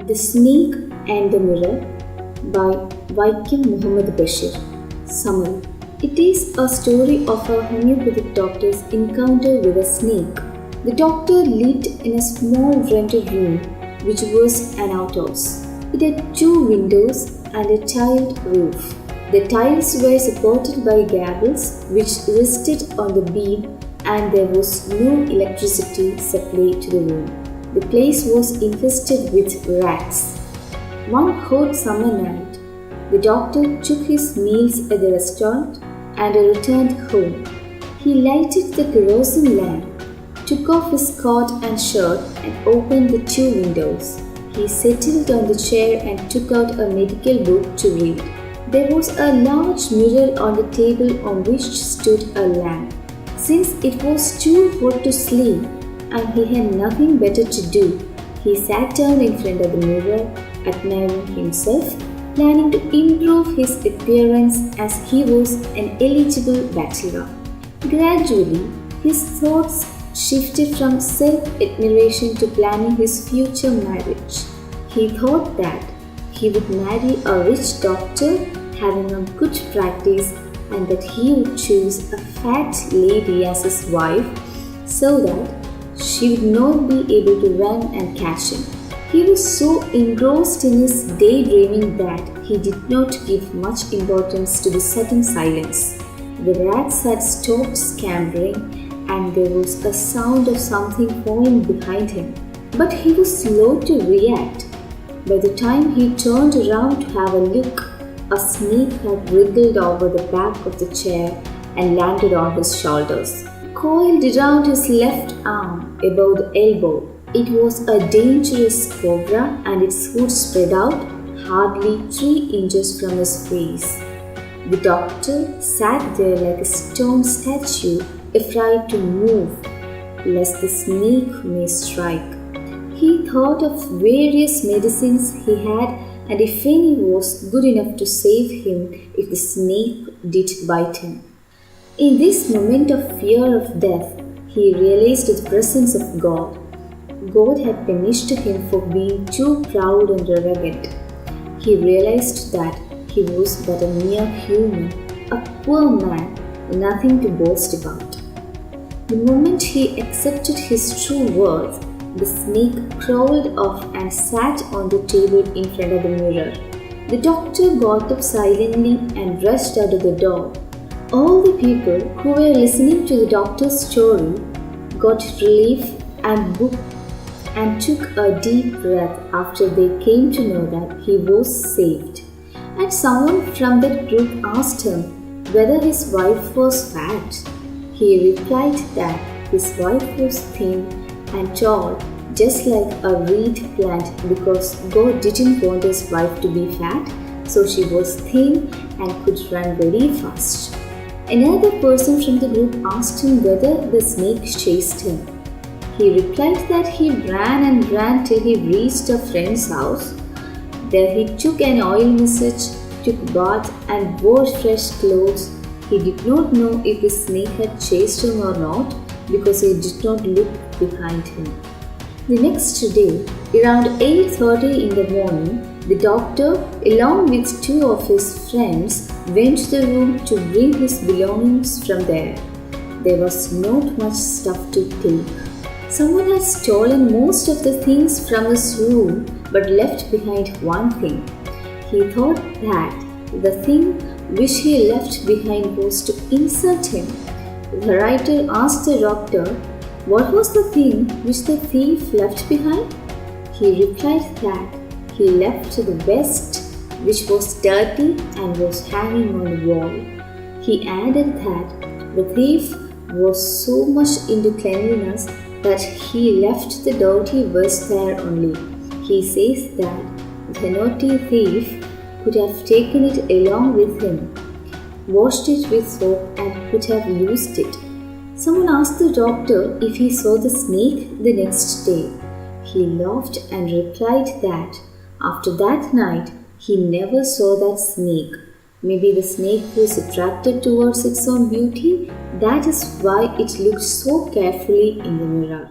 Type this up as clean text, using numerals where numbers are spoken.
The Snake and the Mirror by Vaikom Muhammad Basheer. Summary. It is a story of a homeopathic doctor's encounter with a snake. The doctor lived in a small rented room which was an outhouse. It had 2 windows and a tiled roof. The tiles were supported by gables which rested on the beam, and there was no electricity supply to the room. The place was infested with rats. One hot summer night, the doctor took his meals at the restaurant and returned home. He lighted the kerosene lamp, took off his coat and shirt, and opened the 2 windows. He settled on the chair and took out a medical book to read. There was a large mirror on the table on which stood a lamp. Since it was too hot to sleep and he had nothing better to do, he sat down in front of the mirror, admiring himself, planning to improve his appearance as he was an eligible bachelor. Gradually, his thoughts shifted from self-admiration to planning his future marriage. He thought that he would marry a rich doctor having a good practice, and that he would choose a fat lady as his wife so that she would not be able to run and catch him. He was so engrossed in his daydreaming that he did not give much importance to the sudden silence. The rats had stopped scampering and there was a sound of something falling behind him. But he was slow to react. By the time he turned around to have a look, a snake had wriggled over the back of the chair and landed on his shoulders, coiled around his left arm above the elbow. It was a dangerous cobra, and its hood spread out hardly 3 inches from his face. The doctor sat there like a stone statue, afraid to move, lest the snake may strike. He thought of various medicines he had, and if any was good enough to save him if the snake did bite him. In this moment of fear of death, he realized the presence of God. God had punished him for being too proud and arrogant. He realized that he was but a mere human, a poor man, nothing to boast about. The moment he accepted his true worth, the snake crawled off and sat on the table in front of the mirror. The doctor got up silently and rushed out of the door. All the people who were listening to the doctor's story got relief and took a deep breath after they came to know that he was saved. And someone from that group asked him whether his wife was fat. He replied that his wife was thin and tall, just like a reed plant, because God didn't want his wife to be fat, so she was thin and could run very fast. Another person from the group asked him whether the snake chased him. He replied that he ran and ran till he reached a friend's house. There he took an oil massage, took bath and wore fresh clothes. He did not know if the snake had chased him or not, because he did not look behind him. The next day, around 8:30 in the morning, the doctor, along with 2 of his friends, went to the room to bring his belongings from there. There was not much stuff to take. Someone had stolen most of the things from his room but left behind one thing. He thought that the thing which he left behind was to insult him. The writer asked the doctor, what was the thing which the thief left behind? He replied that he left the vest which was dirty and was hanging on the wall. He added that the thief was so much into cleanliness that he left the dirty vest there only. He says that the naughty thief could have taken it along with him, washed it with soap, and could have used it. Someone asked the doctor if he saw the snake the next day. He laughed and replied that after that night he never saw that snake. Maybe the snake was attracted towards its own beauty. That is why it looked so carefully in the mirror.